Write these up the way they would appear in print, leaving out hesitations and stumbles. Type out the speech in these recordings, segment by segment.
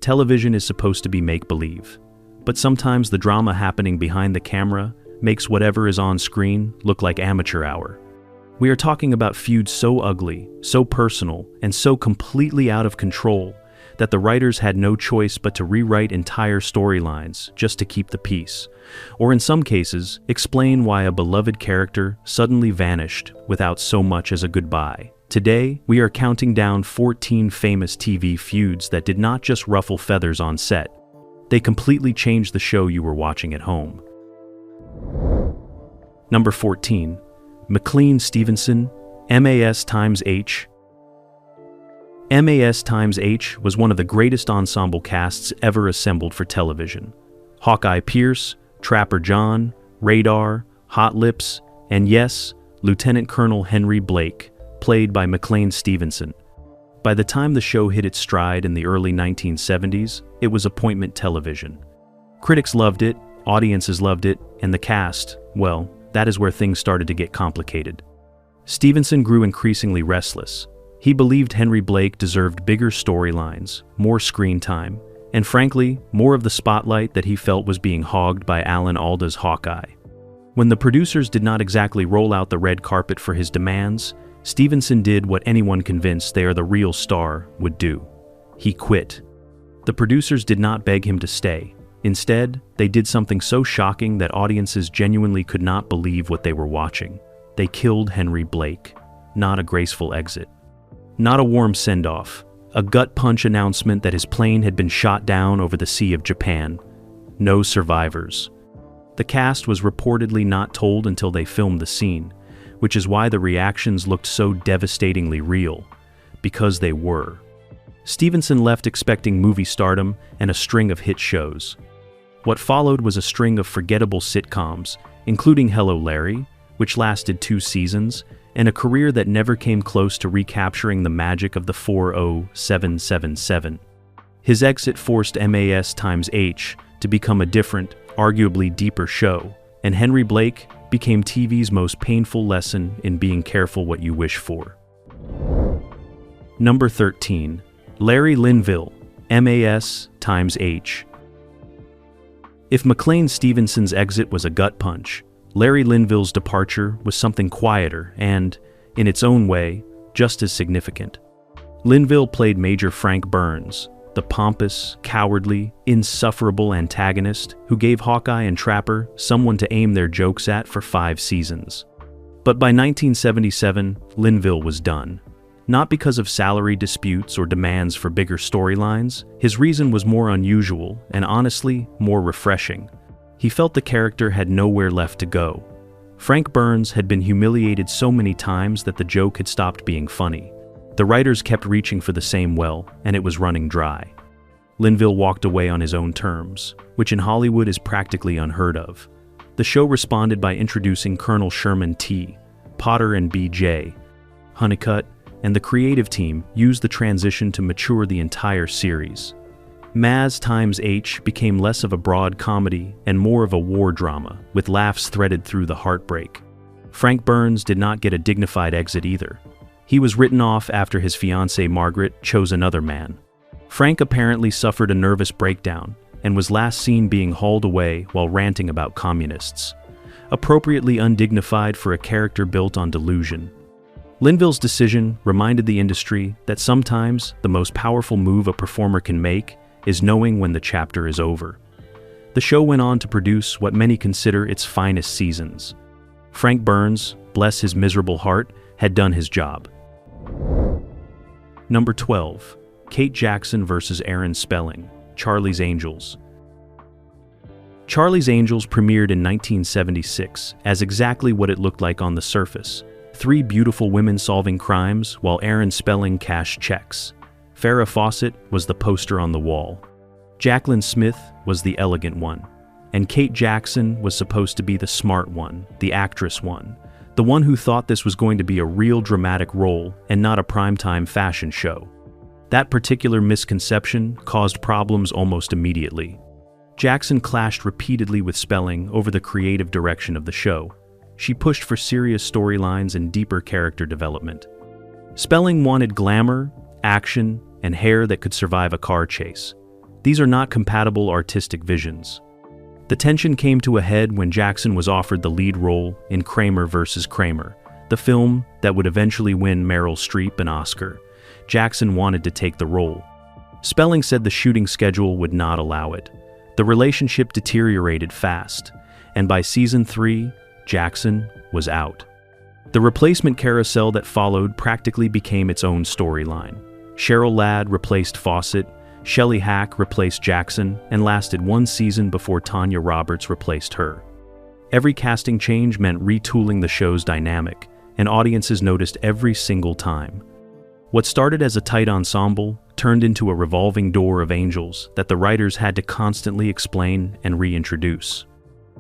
Television is supposed to be make-believe, but sometimes the drama happening behind the camera makes whatever is on screen look like amateur hour. We are talking about feuds so ugly, so personal, and so completely out of control that the writers had no choice but to rewrite entire storylines just to keep the peace, or in some cases, explain why a beloved character suddenly vanished without so much as a goodbye. Today, we are counting down 14 famous TV feuds that did not just ruffle feathers on set, they completely changed the show you were watching at home. Number 14. Mclean Stevenson, MAS times H. MAS times H was one of the greatest ensemble casts ever assembled for television. Hawkeye Pierce, Trapper John, Radar, Hot Lips, and yes, Lieutenant Colonel Henry Blake, played by Mclean Stevenson. By the time the show hit its stride in the early 1970s, it was appointment television. Critics loved it, audiences loved it, and the cast, well, that is where things started to get complicated. Stevenson grew increasingly restless. He believed Henry Blake deserved bigger storylines, more screen time, and frankly, more of the spotlight that he felt was being hogged by Alan Alda's Hawkeye. When the producers did not exactly roll out the red carpet for his demands, Stevenson did what anyone convinced they are the real star would do. He quit. The producers did not beg him to stay. Instead, they did something so shocking that audiences genuinely could not believe what they were watching. They killed Henry Blake. Not a graceful exit. Not a warm send-off. A gut-punch announcement that his plane had been shot down over the Sea of Japan. No survivors. The cast was reportedly not told until they filmed the scene, which is why the reactions looked so devastatingly real, because they were. Stevenson left expecting movie stardom and a string of hit shows. What followed was a string of forgettable sitcoms, including Hello Larry, which lasted 2 seasons, and a career that never came close to recapturing the magic of the 40777. His exit forced MAS times H to become a different, arguably deeper show, and Henry Blake became TV's most painful lesson in being careful what you wish for. Number 13. Larry Linville, MAS times H. If Mclean Stevenson's exit was a gut punch, Larry Linville's departure was something quieter and, in its own way, just as significant. Linville played Major Frank Burns, the pompous, cowardly, insufferable antagonist who gave Hawkeye and Trapper someone to aim their jokes at for 5 seasons. But by 1977, Linville was done. Not because of salary disputes or demands for bigger storylines, his reason was more unusual and honestly, more refreshing. He felt the character had nowhere left to go. Frank Burns had been humiliated so many times that the joke had stopped being funny. The writers kept reaching for the same well, and it was running dry. Linville walked away on his own terms, which in Hollywood is practically unheard of. The show responded by introducing Colonel Sherman T., Potter and B.J. Honeycutt, and the creative team used the transition to mature the entire series. MAS times H became less of a broad comedy and more of a war drama, with laughs threaded through the heartbreak. Frank Burns did not get a dignified exit either. He was written off after his fiancée Margaret chose another man. Frank apparently suffered a nervous breakdown and was last seen being hauled away while ranting about communists. Appropriately undignified for a character built on delusion. Linville's decision reminded the industry that sometimes the most powerful move a performer can make is knowing when the chapter is over. The show went on to produce what many consider its finest seasons. Frank Burns, bless his miserable heart, had done his job. Number 12. Kate Jackson vs. Aaron Spelling, Charlie's Angels. Charlie's Angels premiered in 1976 as exactly what it looked like on the surface. 3 beautiful women solving crimes while Aaron Spelling cashed checks. Farrah Fawcett was the poster on the wall. Jaclyn Smith was the elegant one. And Kate Jackson was supposed to be the smart one, the actress one. The one who thought this was going to be a real dramatic role and not a primetime fashion show. That particular misconception caused problems almost immediately. Jackson clashed repeatedly with Spelling over the creative direction of the show. She pushed for serious storylines and deeper character development. Spelling wanted glamour, action, and hair that could survive a car chase. These are not compatible artistic visions. The tension came to a head when Jackson was offered the lead role in Kramer vs. Kramer, the film that would eventually win Meryl Streep an Oscar. Jackson wanted to take the role. Spelling said the shooting schedule would not allow it. The relationship deteriorated fast, and by season 3, Jackson was out. The replacement carousel that followed practically became its own storyline. Cheryl Ladd replaced Fawcett, Shelley Hack replaced Jackson, and lasted one season before Tanya Roberts replaced her. Every casting change meant retooling the show's dynamic, and audiences noticed every single time. What started as a tight ensemble turned into a revolving door of angels that the writers had to constantly explain and reintroduce.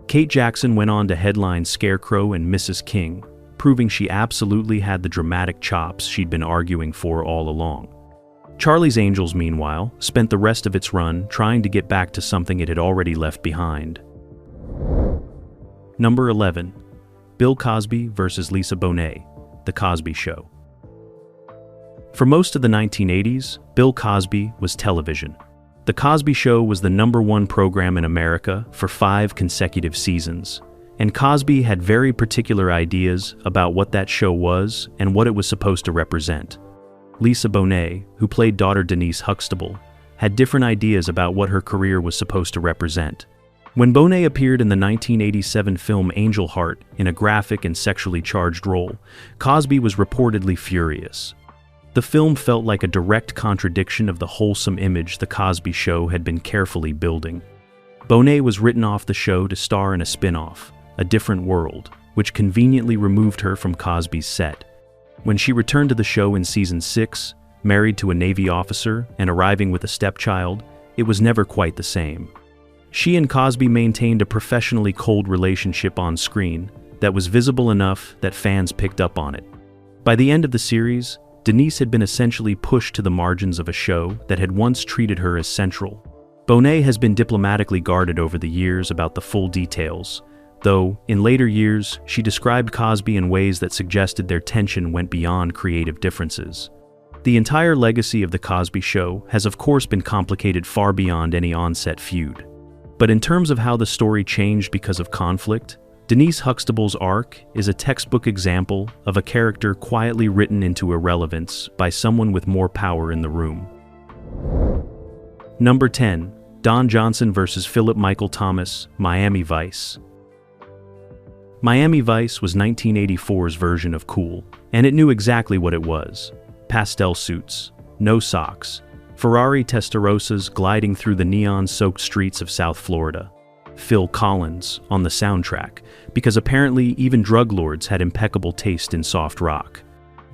Kate Jackson went on to headline Scarecrow and Mrs. King, proving she absolutely had the dramatic chops she'd been arguing for all along. Charlie's Angels, meanwhile, spent the rest of its run trying to get back to something it had already left behind. Number 11. Bill Cosby vs. Lisa Bonet, The Cosby Show. For most of the 1980s, Bill Cosby was television. The Cosby Show was the #1 program in America for 5 consecutive seasons, and Cosby had very particular ideas about what that show was and what it was supposed to represent. Lisa Bonet, who played daughter Denise Huxtable, had different ideas about what her career was supposed to represent. When Bonet appeared in the 1987 film Angel Heart in a graphic and sexually charged role, Cosby was reportedly furious. The film felt like a direct contradiction of the wholesome image The Cosby Show had been carefully building. Bonet was written off the show to star in a spin-off, A Different World, which conveniently removed her from Cosby's set. When she returned to the show in season 6, married to a Navy officer and arriving with a stepchild, it was never quite the same. She and Cosby maintained a professionally cold relationship on screen that was visible enough that fans picked up on it. By the end of the series, Denise had been essentially pushed to the margins of a show that had once treated her as central. Bonet has been diplomatically guarded over the years about the full details, though, in later years, she described Cosby in ways that suggested their tension went beyond creative differences. The entire legacy of The Cosby Show has of course been complicated far beyond any on-set feud. But in terms of how the story changed because of conflict, Denise Huxtable's arc is a textbook example of a character quietly written into irrelevance by someone with more power in the room. Number 10. Don Johnson vs. Philip Michael Thomas, Miami Vice. Miami Vice was 1984's version of cool, and it knew exactly what it was. Pastel suits, no socks, Ferrari Testarossas gliding through the neon-soaked streets of South Florida. Phil Collins on the soundtrack, because apparently even drug lords had impeccable taste in soft rock.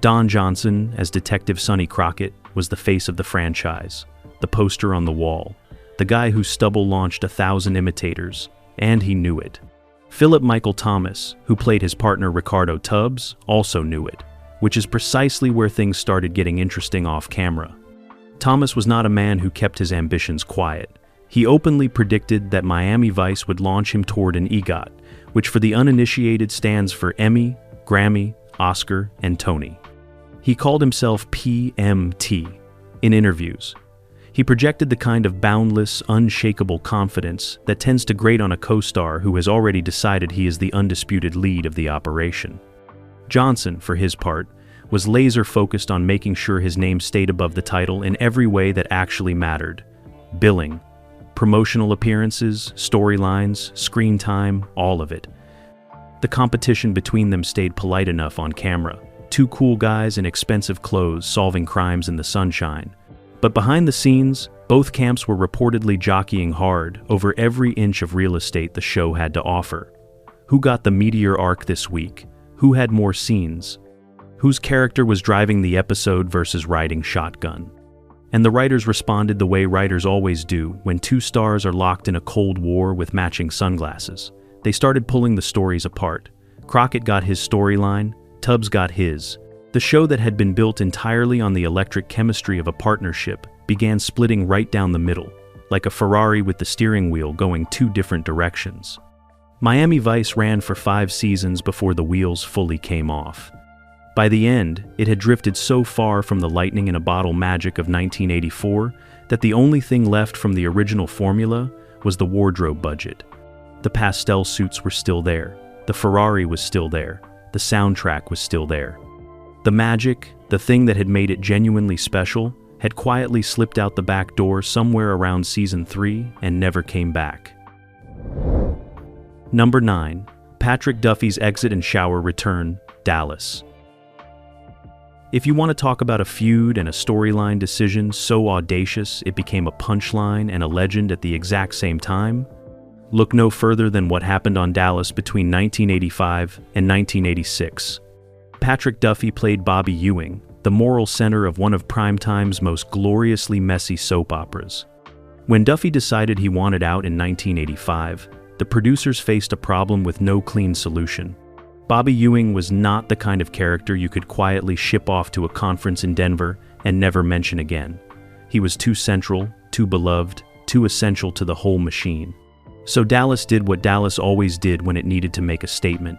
Don Johnson, as Detective Sonny Crockett, was the face of the franchise, the poster on the wall, the guy whose stubble launched 1,000 imitators, and he knew it. Philip Michael Thomas, who played his partner Ricardo Tubbs, also knew it, which is precisely where things started getting interesting off camera. Thomas was not a man who kept his ambitions quiet. He openly predicted that Miami Vice would launch him toward an EGOT, which for the uninitiated stands for Emmy, Grammy, Oscar, and Tony. He called himself PMT in interviews. He projected the kind of boundless, unshakable confidence that tends to grate on a co-star who has already decided he is the undisputed lead of the operation. Johnson, for his part, was laser-focused on making sure his name stayed above the title in every way that actually mattered. Billing, promotional appearances, storylines, screen time, all of it. The competition between them stayed polite enough on camera. 2 cool guys in expensive clothes solving crimes in the sunshine. But behind the scenes, both camps were reportedly jockeying hard over every inch of real estate the show had to offer. Who got the meteor arc this week? Who had more scenes? Whose character was driving the episode versus riding shotgun? And the writers responded the way writers always do when 2 stars are locked in a cold war with matching sunglasses. They started pulling the stories apart. Crockett got his storyline, Tubbs got his. The show that had been built entirely on the electric chemistry of a partnership began splitting right down the middle, like a Ferrari with the steering wheel going 2 different directions. Miami Vice ran for 5 seasons before the wheels fully came off. By the end, it had drifted so far from the lightning-in-a-bottle magic of 1984 that the only thing left from the original formula was the wardrobe budget. The pastel suits were still there, the Ferrari was still there, the soundtrack was still there. The magic, the thing that had made it genuinely special, had quietly slipped out the back door somewhere around season 3 and never came back. Number 9. Patrick Duffy's exit and shower return, Dallas. If you want to talk about a feud and a storyline decision so audacious it became a punchline and a legend at the exact same time, look no further than what happened on Dallas between 1985 and 1986. Patrick Duffy played Bobby Ewing, the moral center of one of primetime's most gloriously messy soap operas. When Duffy decided he wanted out in 1985, the producers faced a problem with no clean solution. Bobby Ewing was not the kind of character you could quietly ship off to a conference in Denver and never mention again. He was too central, too beloved, too essential to the whole machine. So Dallas did what Dallas always did when it needed to make a statement.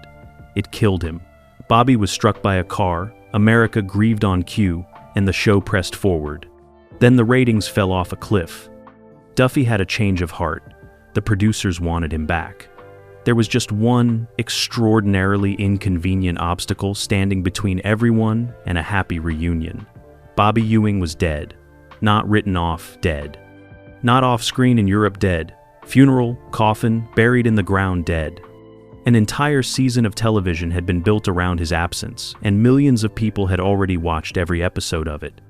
It killed him. Bobby was struck by a car, America grieved on cue, and the show pressed forward. Then the ratings fell off a cliff. Duffy had a change of heart. The producers wanted him back. There was just one extraordinarily inconvenient obstacle standing between everyone and a happy reunion. Bobby Ewing was dead. Not written off, dead. Not off screen in Europe, dead. Funeral, coffin, buried in the ground, dead. An entire season of television had been built around his absence, and millions of people had already watched every episode of it.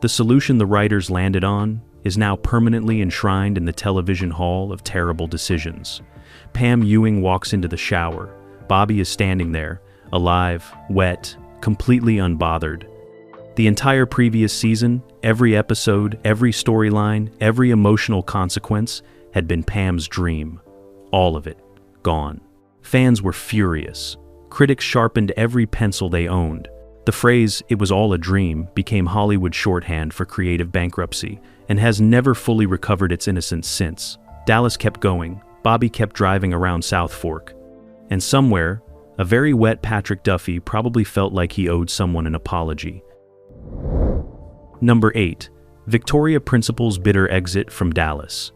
The solution the writers landed on is now permanently enshrined in the television hall of terrible decisions. Pam Ewing walks into the shower. Bobby is standing there, alive, wet, completely unbothered. The entire previous season, every episode, every storyline, every emotional consequence had been Pam's dream. All of it, gone. Fans were furious. Critics sharpened every pencil they owned. The phrase, "it was all a dream," became Hollywood shorthand for creative bankruptcy and has never fully recovered its innocence since. Dallas kept going. Bobby kept driving around South Fork. And somewhere, a very wet Patrick Duffy probably felt like he owed someone an apology. Number 8. Victoria Principal's bitter exit from Dallas.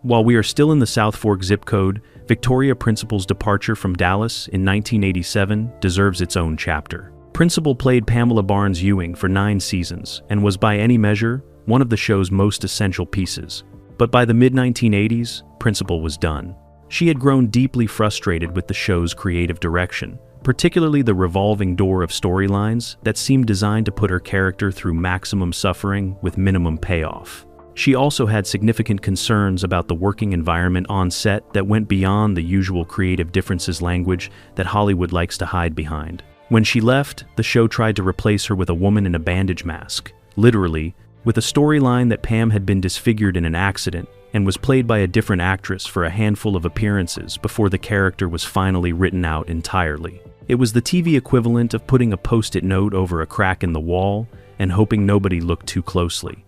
While we are still in the South Fork zip code, Victoria Principal's departure from Dallas in 1987 deserves its own chapter. Principal played Pamela Barnes Ewing for 9 seasons and was by any measure one of the show's most essential pieces. But by the mid-1980s, Principal was done. She had grown deeply frustrated with the show's creative direction, particularly the revolving door of storylines that seemed designed to put her character through maximum suffering with minimum payoff. She also had significant concerns about the working environment on set that went beyond the usual creative differences language that Hollywood likes to hide behind. When she left, the show tried to replace her with a woman in a bandage mask, literally, with a storyline that Pam had been disfigured in an accident and was played by a different actress for a handful of appearances before the character was finally written out entirely. It was the TV equivalent of putting a post-it note over a crack in the wall and hoping nobody looked too closely.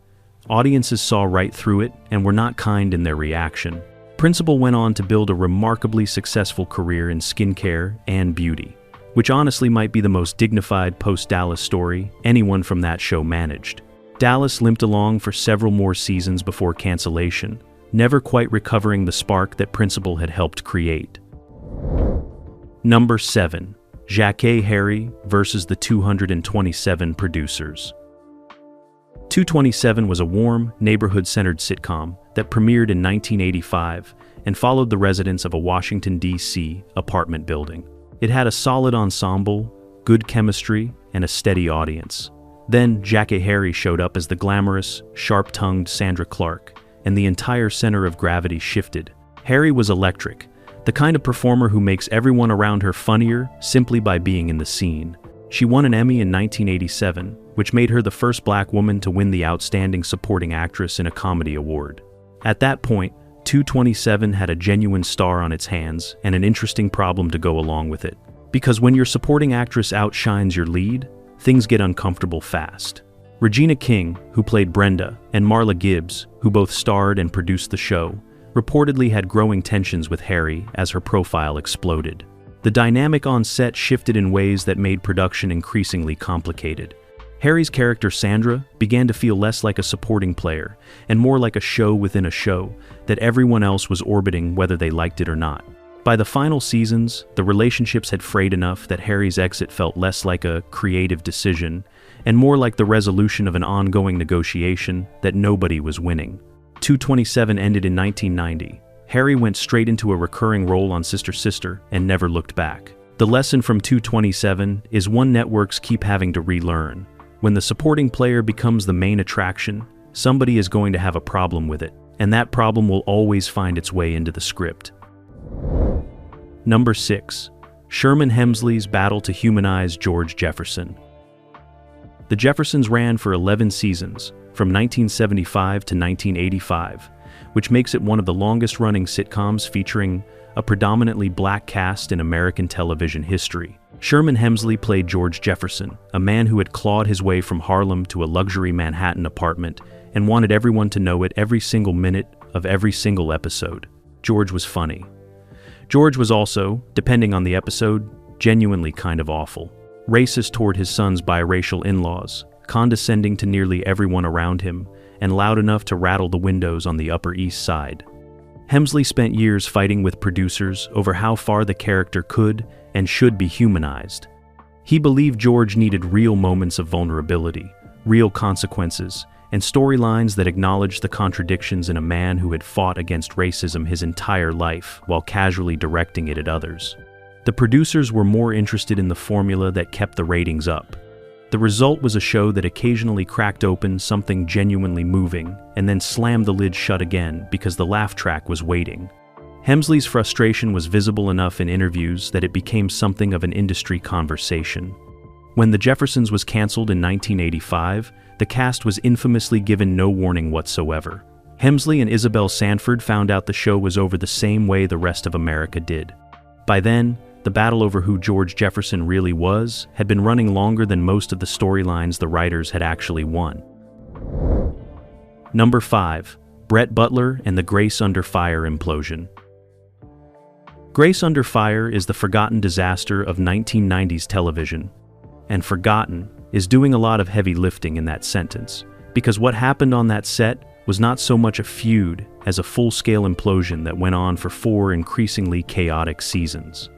Audiences saw right through it and were not kind in their reaction. Principal went on to build a remarkably successful career in skincare and beauty, which honestly might be the most dignified post-Dallas story anyone from that show managed. Dallas limped along for several more seasons before cancellation, never quite recovering the spark that Principal had helped create. Number 7. Jackée Harry versus the 227 producers. 227 was a warm, neighborhood-centered sitcom that premiered in 1985 and followed the residents of a Washington, D.C. apartment building. It had a solid ensemble, good chemistry, and a steady audience. Then Jackée Harry showed up as the glamorous, sharp-tongued Sandra Clark, and the entire center of gravity shifted. Harry was electric, the kind of performer who makes everyone around her funnier simply by being in the scene. She won an Emmy in 1987, which made her the first black woman to win the Outstanding Supporting Actress in a Comedy Award. At that point, 227 had a genuine star on its hands and an interesting problem to go along with it. Because when your supporting actress outshines your lead, things get uncomfortable fast. Regina King, who played Brenda, and Marla Gibbs, who both starred and produced the show, reportedly had growing tensions with Harry as her profile exploded. The dynamic on set shifted in ways that made production increasingly complicated. Harry's character Sandra began to feel less like a supporting player and more like a show within a show that everyone else was orbiting whether they liked it or not. By the final seasons, the relationships had frayed enough that Harry's exit felt less like a creative decision and more like the resolution of an ongoing negotiation that nobody was winning. 227 ended in 1990. Harry went straight into a recurring role on Sister Sister and never looked back. The lesson from 227 is one networks keep having to relearn. When the supporting player becomes the main attraction, somebody is going to have a problem with it, and that problem will always find its way into the script. Number 6. Sherman Hemsley's battle to humanize George Jefferson. The Jeffersons ran for 11 seasons, from 1975 to 1985, which makes it one of the longest-running sitcoms featuring a predominantly black cast in American television history. Sherman Hemsley played George Jefferson, a man who had clawed his way from Harlem to a luxury Manhattan apartment and wanted everyone to know it every single minute of every single episode. George was funny. George was also, depending on the episode, genuinely kind of awful. Racist toward his son's biracial in-laws, condescending to nearly everyone around him, and loud enough to rattle the windows on the Upper East Side. Hemsley spent years fighting with producers over how far the character could and should be humanized. He believed George needed real moments of vulnerability, real consequences, and storylines that acknowledged the contradictions in a man who had fought against racism his entire life while casually directing it at others. The producers were more interested in the formula that kept the ratings up. The result was a show that occasionally cracked open something genuinely moving and then slammed the lid shut again because the laugh track was waiting. Hemsley's frustration was visible enough in interviews that it became something of an industry conversation. When The Jeffersons was canceled in 1985, the cast was infamously given no warning whatsoever. Hemsley and Isabel Sanford found out the show was over the same way the rest of America did. By then, the battle over who George Jefferson really was had been running longer than most of the storylines the writers had actually won. Number 5. Brett Butler and the Grace Under Fire implosion. Grace Under Fire is the forgotten disaster of 1990s television. And forgotten is doing a lot of heavy lifting in that sentence, because what happened on that set was not so much a feud as a full-scale implosion that went on for 4 increasingly chaotic seasons.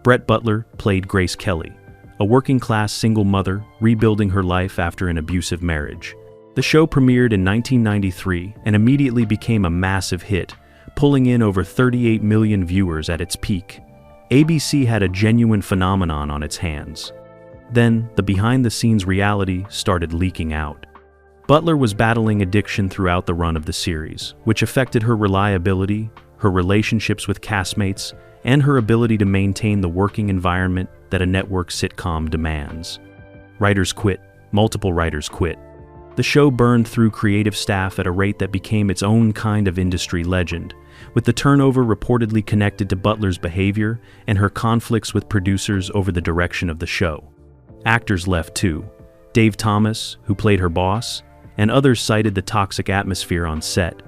Brett Butler played Grace Kelly, a working-class single mother rebuilding her life after an abusive marriage. The show premiered in 1993 and immediately became a massive hit, pulling in over 38 million viewers at its peak. ABC had a genuine phenomenon on its hands. Then, the behind-the-scenes reality started leaking out. Butler was battling addiction throughout the run of the series, which affected her reliability, her relationships with castmates, and her ability to maintain the working environment that a network sitcom demands. Writers quit. Multiple writers quit. The show burned through creative staff at a rate that became its own kind of industry legend, with the turnover reportedly connected to Butler's behavior and her conflicts with producers over the direction of the show. Actors left too. Dave Thomas, who played her boss, and others cited the toxic atmosphere on set.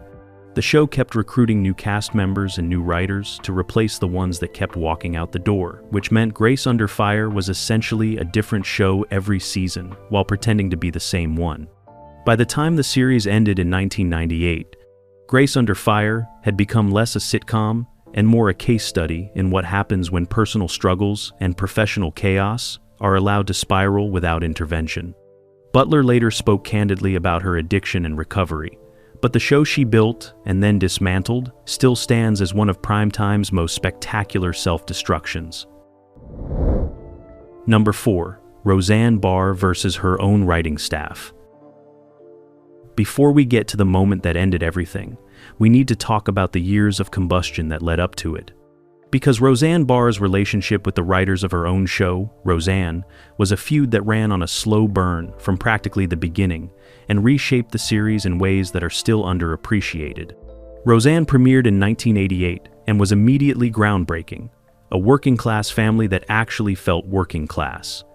The show kept recruiting new cast members and new writers to replace the ones that kept walking out the door, which meant Grace Under Fire was essentially a different show every season, while pretending to be the same one. By the time the series ended in 1998, Grace Under Fire had become less a sitcom and more a case study in what happens when personal struggles and professional chaos are allowed to spiral without intervention. Butler later spoke candidly about her addiction and recovery, but the show she built and then dismantled still stands as one of primetime's most spectacular self-destructions. Number 4. Roseanne Barr versus her own writing staff. Before we get to the moment that ended everything, we need to talk about the years of combustion that led up to it. Because Roseanne Barr's relationship with the writers of her own show, Roseanne, was a feud that ran on a slow burn from practically the beginning and reshaped the series in ways that are still underappreciated. Roseanne premiered in 1988 and was immediately groundbreaking, a working-class family that actually felt working class.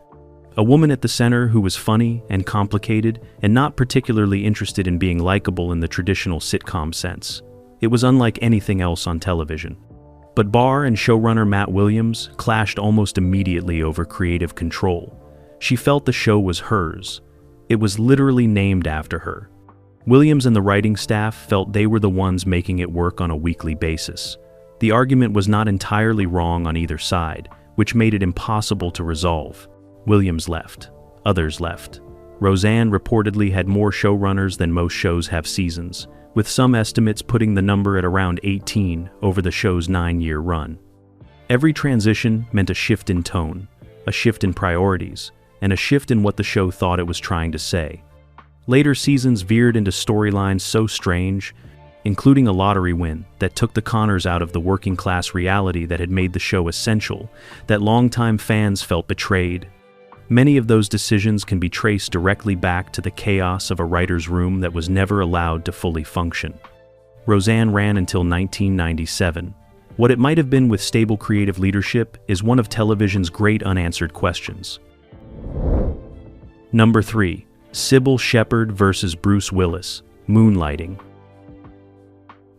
A woman at the center who was funny and complicated and not particularly interested in being likable in the traditional sitcom sense. It was unlike anything else on television. But Barr and showrunner Matt Williams clashed almost immediately over creative control. She felt the show was hers, It was literally named after her. Williams and the writing staff felt they were the ones making it work on a weekly basis. The argument was not entirely wrong on either side, which made it impossible to resolve. Williams left. Others left. Roseanne reportedly had more showrunners than most shows have seasons, with some estimates putting the number at around 18 over the show's 9-year run. Every transition meant a shift in tone, a shift in priorities, and a shift in what the show thought it was trying to say. Later seasons veered into storylines so strange, including a lottery win that took the Connors out of the working-class reality that had made the show essential, that longtime fans felt betrayed. Many of those decisions can be traced directly back to the chaos of a writer's room that was never allowed to fully function. Roseanne ran until 1997. What it might have been with stable creative leadership is one of television's great unanswered questions. Number 3. Sybil Shepherd versus Bruce Willis, Moonlighting.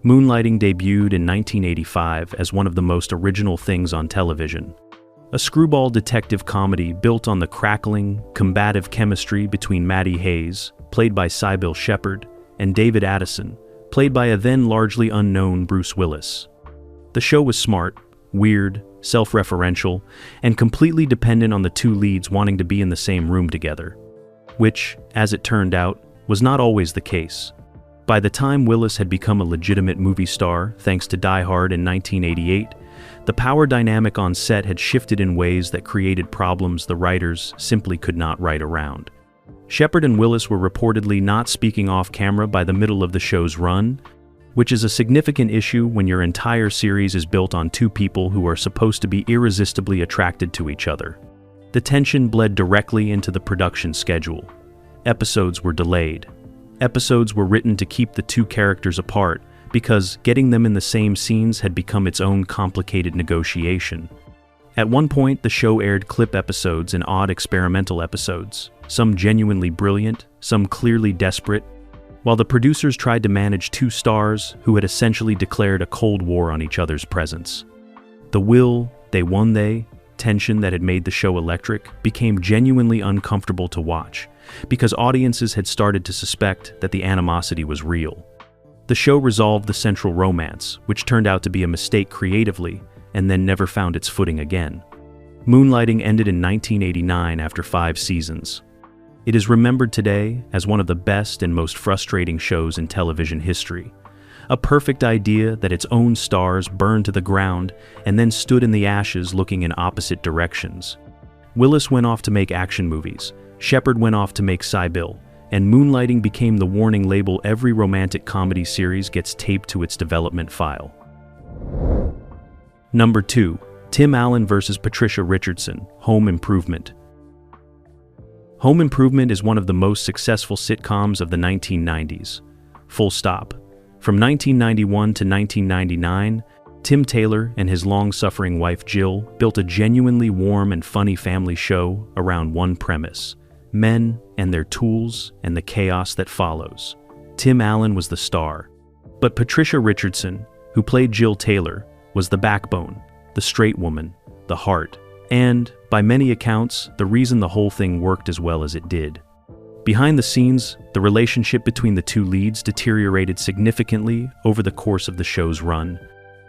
Moonlighting debuted in 1985 as one of the most original things on television. A screwball detective comedy built on the crackling, combative chemistry between Maddie Hayes, played by Sybil Shepherd, and David Addison, played by a then largely unknown Bruce Willis. The show was smart, weird, self-referential, and completely dependent on the two leads wanting to be in the same room together, which, as it turned out, was not always the case. By the time Willis had become a legitimate movie star, thanks to Die Hard in 1988, the power dynamic on set had shifted in ways that created problems the writers simply could not write around. Shepherd and Willis were reportedly not speaking off camera by the middle of the show's run, which is a significant issue when your entire series is built on two people who are supposed to be irresistibly attracted to each other. The tension bled directly into the production schedule. Episodes were delayed. Episodes were written to keep the two characters apart, because getting them in the same scenes had become its own complicated negotiation. At one point, the show aired clip episodes and odd experimental episodes, some genuinely brilliant, some clearly desperate, while the producers tried to manage two stars who had essentially declared a cold war on each other's presence. The will, they won they, tension that had made the show electric became genuinely uncomfortable to watch, because audiences had started to suspect that the animosity was real. The show resolved the central romance, which turned out to be a mistake creatively, and then never found its footing again. Moonlighting ended in 1989 after 5 seasons. It is remembered today as one of the best and most frustrating shows in television history. A perfect idea that its own stars burned to the ground and then stood in the ashes looking in opposite directions. Willis went off to make action movies, Shepherd went off to make Sybil, and Moonlighting became the warning label every romantic comedy series gets taped to its development file. Number 2. Tim Allen vs. Patricia Richardson, Home Improvement. Home Improvement is one of the most successful sitcoms of the 1990s. Full stop. From 1991 to 1999, Tim Taylor and his long-suffering wife Jill built a genuinely warm and funny family show around one premise: men and their tools and the chaos that follows. Tim Allen was the star, but Patricia Richardson, who played Jill Taylor, was the backbone, the straight woman, the heart, and, by many accounts, the reason the whole thing worked as well as it did. Behind the scenes, the relationship between the two leads deteriorated significantly over the course of the show's run,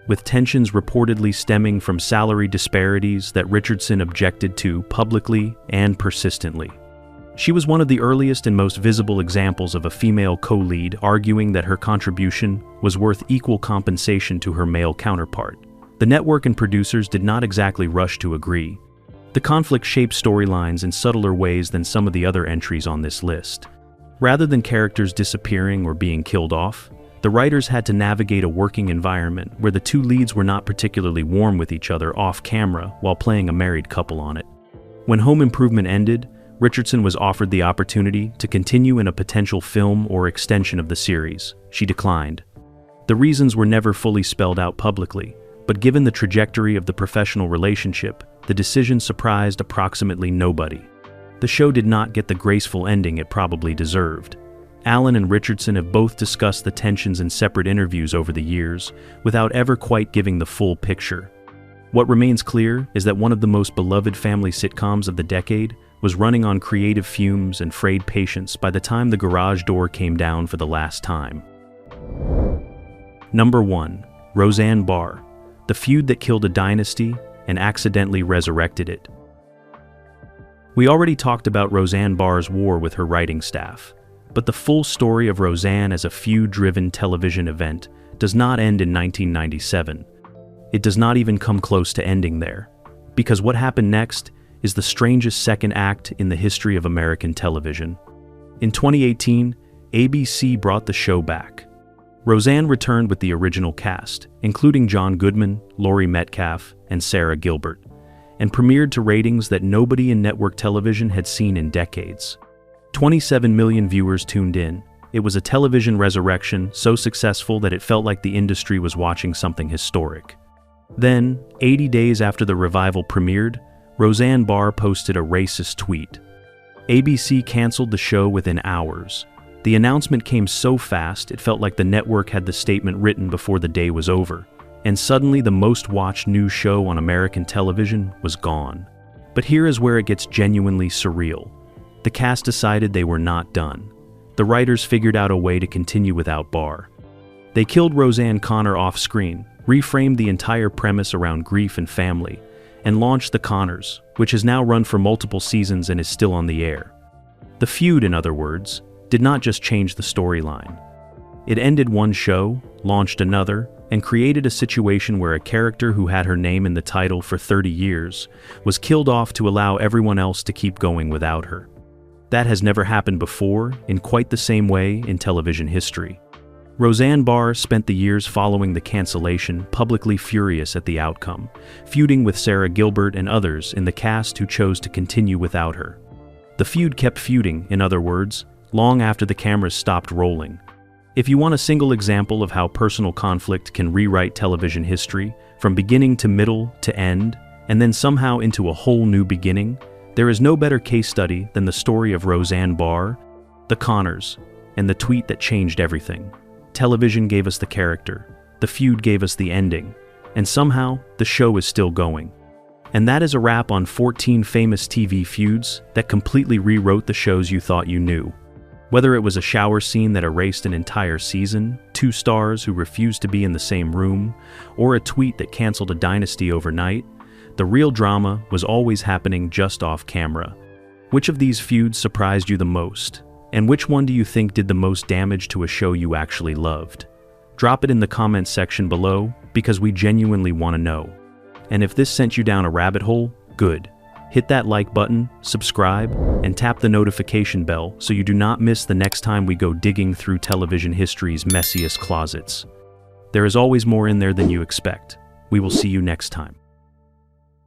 with tensions reportedly stemming from salary disparities that Richardson objected to publicly and persistently. She was one of the earliest and most visible examples of a female co-lead arguing that her contribution was worth equal compensation to her male counterpart. The network and producers did not exactly rush to agree. The conflict shaped storylines in subtler ways than some of the other entries on this list. Rather than characters disappearing or being killed off, the writers had to navigate a working environment where the two leads were not particularly warm with each other off camera while playing a married couple on it. When Home Improvement ended, Richardson was offered the opportunity to continue in a potential film or extension of the series. She declined. The reasons were never fully spelled out publicly, but given the trajectory of the professional relationship, the decision surprised approximately nobody. The show did not get the graceful ending it probably deserved. Allen and Richardson have both discussed the tensions in separate interviews over the years, without ever quite giving the full picture. What remains clear is that one of the most beloved family sitcoms of the decade was running on creative fumes and frayed patience by the time the garage door came down for the last time. Number 1. Roseanne Barr, the feud that killed a dynasty and accidentally resurrected it. We already talked about Roseanne Barr's war with her writing staff, but the full story of Roseanne as a feud-driven television event does not end in 1997. It does not even come close to ending there, because what happened next is the strangest second act in the history of American television. In 2018, ABC brought the show back. Roseanne returned with the original cast, including John Goodman, Laurie Metcalf, and Sarah Gilbert, and premiered to ratings that nobody in network television had seen in decades. 27 million viewers tuned in. It was a television resurrection so successful that it felt like the industry was watching something historic. Then, 80 days after the revival premiered, Roseanne Barr posted a racist tweet. ABC canceled the show within hours. The announcement came so fast it felt like the network had the statement written before the day was over, and suddenly the most watched news show on American television was gone. But here is where it gets genuinely surreal. The cast decided they were not done. The writers figured out a way to continue without Barr. They killed Roseanne Connor off-screen, reframed the entire premise around grief and family, and launched The Connors, which has now run for multiple seasons and is still on the air. The feud, in other words, did not just change the storyline. It ended one show, launched another, and created a situation where a character who had her name in the title for 30 years was killed off to allow everyone else to keep going without her. That has never happened before in quite the same way in television history. Roseanne Barr spent the years following the cancellation publicly furious at the outcome, feuding with Sarah Gilbert and others in the cast who chose to continue without her. The feud kept feuding, in other words, long after the cameras stopped rolling. If you want a single example of how personal conflict can rewrite television history, from beginning to middle to end, and then somehow into a whole new beginning, there is no better case study than the story of Roseanne Barr, The Connors, and the tweet that changed everything. Television gave us the character, the feud gave us the ending, and somehow the show is still going. And that is a wrap on 14 famous TV feuds that completely rewrote the shows you thought you knew. Whether it was a shower scene that erased an entire season, 2 stars who refused to be in the same room, or a tweet that canceled a dynasty overnight, the real drama was always happening just off camera. Which of these feuds surprised you the most? And which one do you think did the most damage to a show you actually loved? Drop it in the comments section below, because we genuinely want to know. And if this sent you down a rabbit hole, good. Hit that like button, subscribe, and tap the notification bell so you do not miss the next time we go digging through television history's messiest closets. There is always more in there than you expect. We will see you next time.